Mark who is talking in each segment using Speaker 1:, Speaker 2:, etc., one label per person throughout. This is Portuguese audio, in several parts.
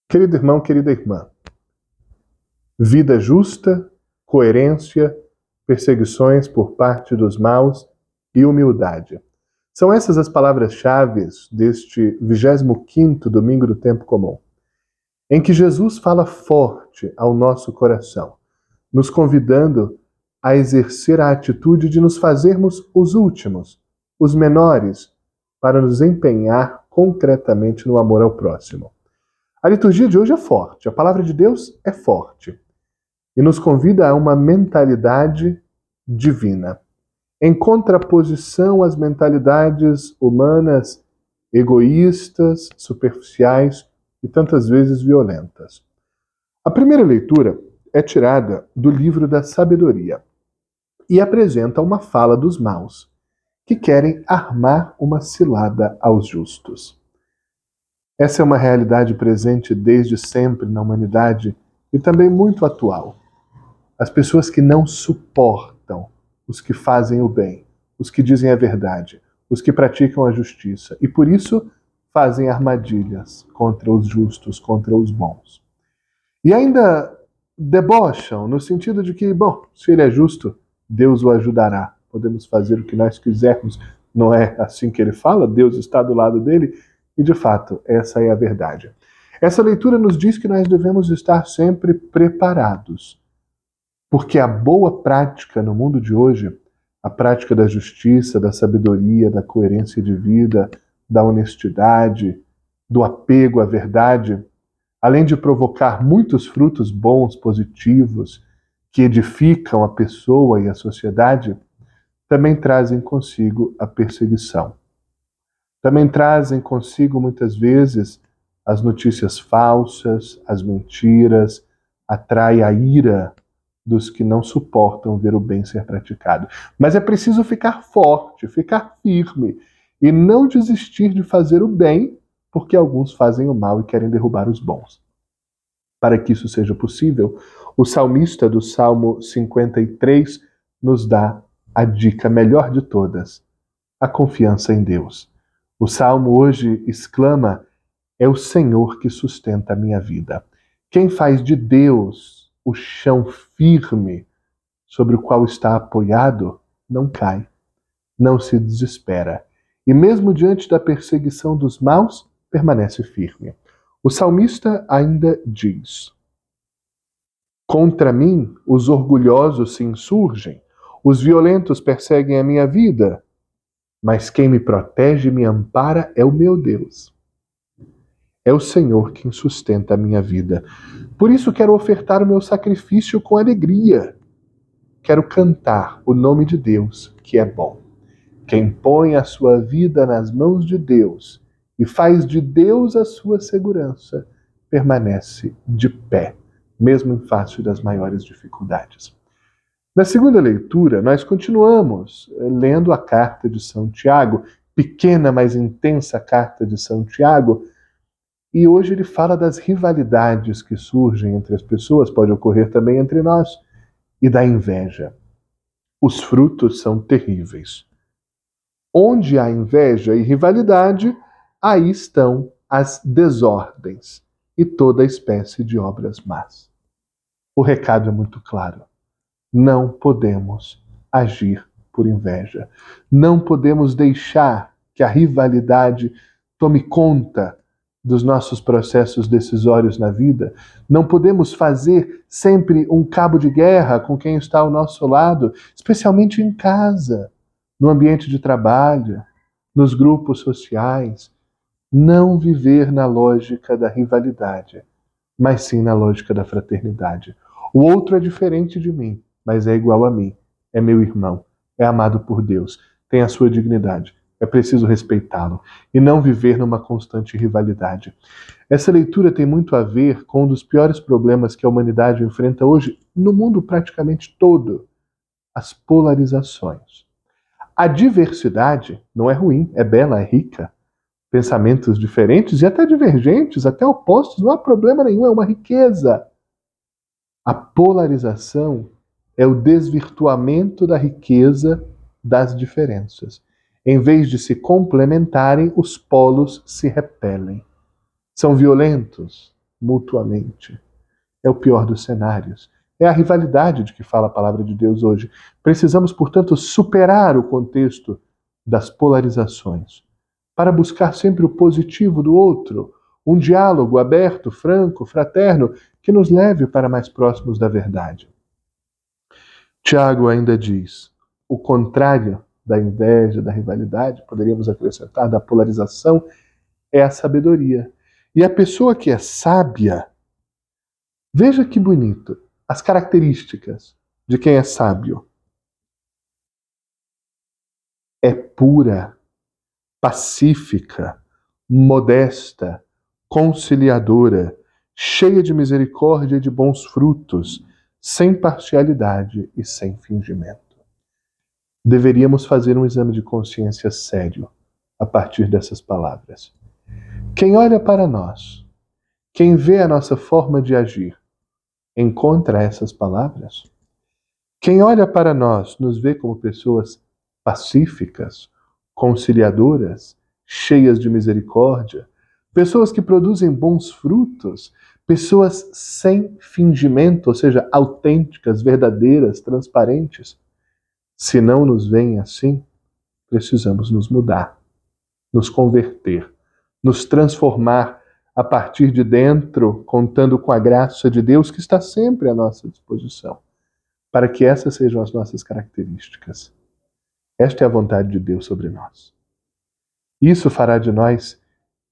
Speaker 1: Querido irmão, querida irmã, vida justa, coerência, perseguições por parte dos maus e humildade. São essas as palavras-chave deste 25º domingo do tempo comum, em que Jesus fala forte ao nosso coração, nos convidando a exercer a atitude de nos fazermos os últimos, os menores, para nos empenhar concretamente no amor ao próximo. A liturgia de hoje é forte, a palavra de Deus é forte e nos convida a uma mentalidade divina, em contraposição às mentalidades humanas egoístas, superficiais e tantas vezes violentas. A primeira leitura é tirada do livro da Sabedoria e apresenta uma fala dos maus, que querem armar uma cilada aos justos. Essa é uma realidade presente desde sempre na humanidade e também muito atual. As pessoas que não suportam os que fazem o bem, os que dizem a verdade, os que praticam a justiça e por isso fazem armadilhas contra os justos, contra os bons. E ainda debocham no sentido de que, bom, se ele é justo, Deus o ajudará. Podemos fazer o que nós quisermos. Não é assim que ele fala? Deus está do lado dele. E, de fato, essa é a verdade. Essa leitura nos diz que nós devemos estar sempre preparados, porque a boa prática no mundo de hoje, a prática da justiça, da sabedoria, da coerência de vida, da honestidade, do apego à verdade, além de provocar muitos frutos bons, positivos, que edificam a pessoa e a sociedade, também trazem consigo a perseguição. Também trazem consigo, muitas vezes, as notícias falsas, as mentiras, atrai a ira dos que não suportam ver o bem ser praticado. Mas é preciso ficar forte, ficar firme e não desistir de fazer o bem, porque alguns fazem o mal e querem derrubar os bons. Para que isso seja possível, o salmista do Salmo 53 nos dá a dica melhor de todas, a confiança em Deus. O Salmo hoje exclama: é o Senhor que sustenta a minha vida. Quem faz de Deus o chão firme sobre o qual está apoiado, não cai, não se desespera. E mesmo diante da perseguição dos maus, permanece firme. O salmista ainda diz: contra mim os orgulhosos se insurgem, os violentos perseguem a minha vida, mas quem me protege e me ampara é o meu Deus. É o Senhor quem sustenta a minha vida. Por isso quero ofertar o meu sacrifício com alegria. Quero cantar o nome de Deus, que é bom. Quem põe a sua vida nas mãos de Deus e faz de Deus a sua segurança, permanece de pé, mesmo em face das maiores dificuldades. Na segunda leitura, nós continuamos lendo a carta de São Tiago, pequena, mas intensa carta de São Tiago, e hoje ele fala das rivalidades que surgem entre as pessoas, pode ocorrer também entre nós, e da inveja. Os frutos são terríveis. Onde há inveja e rivalidade, aí estão as desordens e toda espécie de obras más. O recado é muito claro. Não podemos agir por inveja. Não podemos deixar que a rivalidade tome conta dos nossos processos decisórios na vida. Não podemos fazer sempre um cabo de guerra com quem está ao nosso lado, especialmente em casa, no ambiente de trabalho, nos grupos sociais. Não viver na lógica da rivalidade, mas sim na lógica da fraternidade. O outro é diferente de mim, mas é igual a mim. É meu irmão, é amado por Deus, tem a sua dignidade. É preciso respeitá-lo e não viver numa constante rivalidade. Essa leitura tem muito a ver com um dos piores problemas que a humanidade enfrenta hoje, no mundo praticamente todo: as polarizações. A diversidade não é ruim, é bela, é rica. Pensamentos diferentes e até divergentes, até opostos, não há problema nenhum, é uma riqueza. A polarização é o desvirtuamento da riqueza das diferenças. Em vez de se complementarem, os polos se repelem. São violentos, mutuamente. É o pior dos cenários. É a rivalidade de que fala a palavra de Deus hoje. Precisamos, portanto, superar o contexto das polarizações para buscar sempre o positivo do outro, um diálogo aberto, franco, fraterno, que nos leve para mais próximos da verdade. Tiago ainda diz: o contrário da inveja, da rivalidade, poderíamos acrescentar, da polarização, é a sabedoria. E a pessoa que é sábia, veja que bonito, as características de quem é sábio. É pura, pacífica, modesta, conciliadora, cheia de misericórdia e de bons frutos, sem parcialidade e sem fingimento. Deveríamos fazer um exame de consciência sério a partir dessas palavras. Quem olha para nós, quem vê a nossa forma de agir, encontra essas palavras? Quem olha para nós nos vê como pessoas pacíficas, conciliadoras, cheias de misericórdia, pessoas que produzem bons frutos, pessoas sem fingimento, ou seja, autênticas, verdadeiras, transparentes. Se não nos veem assim, precisamos nos mudar, nos converter, nos transformar a partir de dentro, contando com a graça de Deus que está sempre à nossa disposição, para que essas sejam as nossas características. Esta é a vontade de Deus sobre nós. Isso fará de nós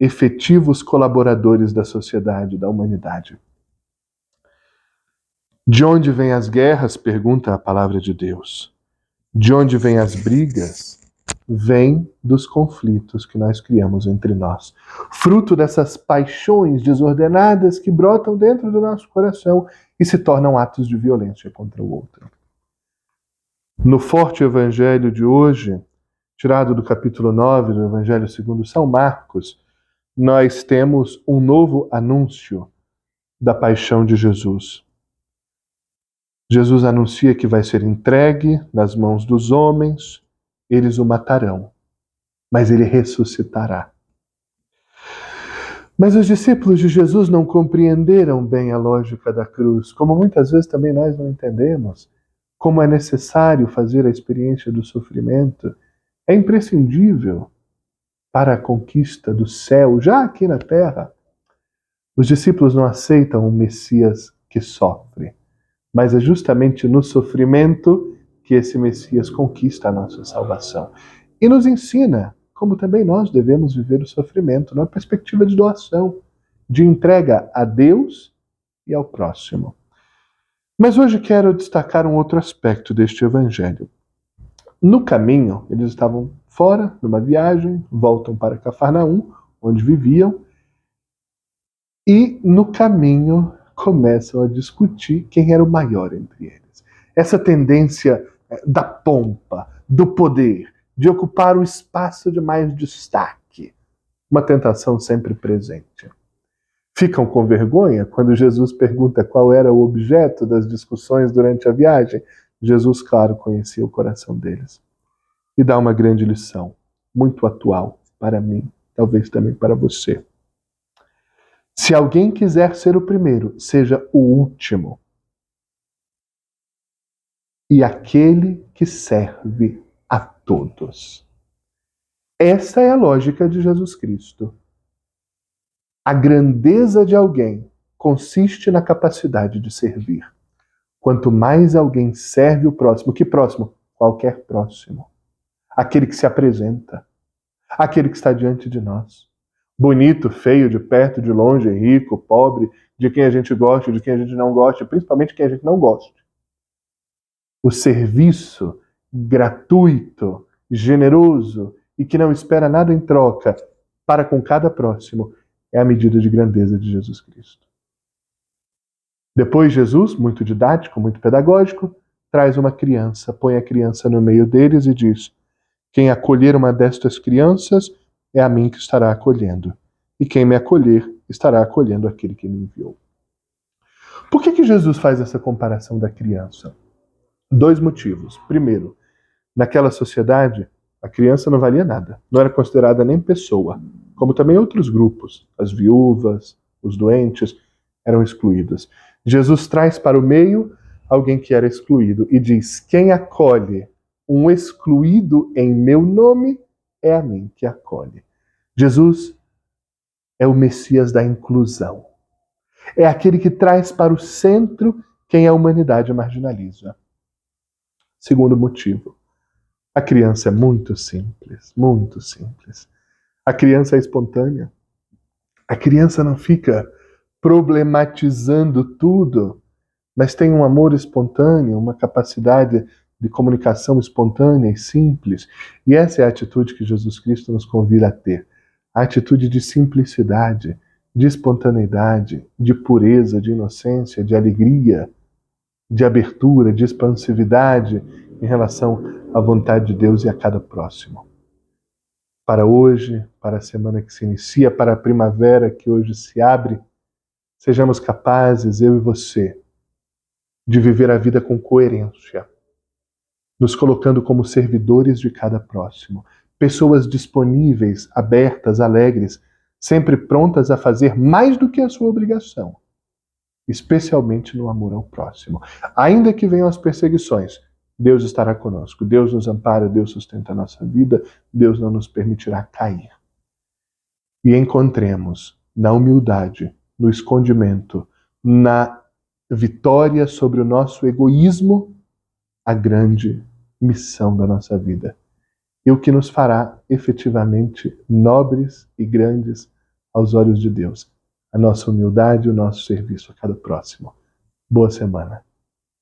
Speaker 1: efetivos colaboradores da sociedade, da humanidade. De onde vêm as guerras? Pergunta a palavra de Deus. De onde vêm as brigas? Vem dos conflitos que nós criamos entre nós. Fruto dessas paixões desordenadas que brotam dentro do nosso coração e se tornam atos de violência contra o outro. No forte evangelho de hoje, tirado do capítulo 9 do Evangelho segundo São Marcos, nós temos um novo anúncio da paixão de Jesus. Jesus anuncia que vai ser entregue nas mãos dos homens, eles o matarão, mas ele ressuscitará. Mas os discípulos de Jesus não compreenderam bem a lógica da cruz, como muitas vezes também nós não entendemos, como é necessário fazer a experiência do sofrimento. É imprescindível para a conquista do céu, já aqui na terra. Os discípulos não aceitam um Messias que sofre, mas é justamente no sofrimento que esse Messias conquista a nossa salvação. E nos ensina como também nós devemos viver o sofrimento, numa perspectiva de doação, de entrega a Deus e ao próximo. Mas hoje quero destacar um outro aspecto deste evangelho. No caminho, eles estavam fora, numa viagem, voltam para Cafarnaum, onde viviam, e no caminho começam a discutir quem era o maior entre eles. Essa tendência da pompa, do poder, de ocupar o espaço de mais destaque, uma tentação sempre presente. Ficam com vergonha quando Jesus pergunta qual era o objeto das discussões durante a viagem. Jesus, claro, conhecia o coração deles. E dá uma grande lição, muito atual para mim, talvez também para você. Se alguém quiser ser o primeiro, seja o último. E aquele que serve a todos. Essa é a lógica de Jesus Cristo. A grandeza de alguém consiste na capacidade de servir. Quanto mais alguém serve o próximo, que próximo? Qualquer próximo. Aquele que se apresenta. Aquele que está diante de nós. Bonito, feio, de perto, de longe, rico, pobre, de quem a gente gosta, de quem a gente não gosta, principalmente quem a gente não gosta. O serviço gratuito, generoso e que não espera nada em troca para com cada próximo é a medida de grandeza de Jesus Cristo. Depois Jesus, muito didático, muito pedagógico, traz uma criança, põe a criança no meio deles e diz: quem acolher uma destas crianças é a mim que estará acolhendo. E quem me acolher estará acolhendo aquele que me enviou. Por que Jesus faz essa comparação da criança? 2 motivos. Primeiro, naquela sociedade, a criança não valia nada. Não era considerada nem pessoa. Como também outros grupos. As viúvas, os doentes. eram excluídos. Jesus traz para o meio alguém que era excluído e diz: quem acolhe um excluído em meu nome é a mim que acolhe. Jesus é o Messias da inclusão. É aquele que traz para o centro quem a humanidade marginaliza. Segundo motivo, a criança é muito simples, muito simples. A criança é espontânea. A criança não fica problematizando tudo, mas tem um amor espontâneo, uma capacidade de comunicação espontânea e simples. E essa é a atitude que Jesus Cristo nos convida a ter. A atitude de simplicidade, de espontaneidade, de pureza, de inocência, de alegria, de abertura, de expansividade em relação à vontade de Deus e a cada próximo. Para hoje, para a semana que se inicia, para a primavera que hoje se abre, sejamos capazes, eu e você, de viver a vida com coerência, nos colocando como servidores de cada próximo, pessoas disponíveis, abertas, alegres, sempre prontas a fazer mais do que a sua obrigação, especialmente no amor ao próximo. Ainda que venham as perseguições, Deus estará conosco, Deus nos ampara, Deus sustenta a nossa vida, Deus não nos permitirá cair. E encontremos na humildade, no escondimento, na vitória sobre o nosso egoísmo, a grande missão da nossa vida. E o que nos fará efetivamente nobres e grandes aos olhos de Deus. A nossa humildade e o nosso serviço a cada próximo. Boa semana.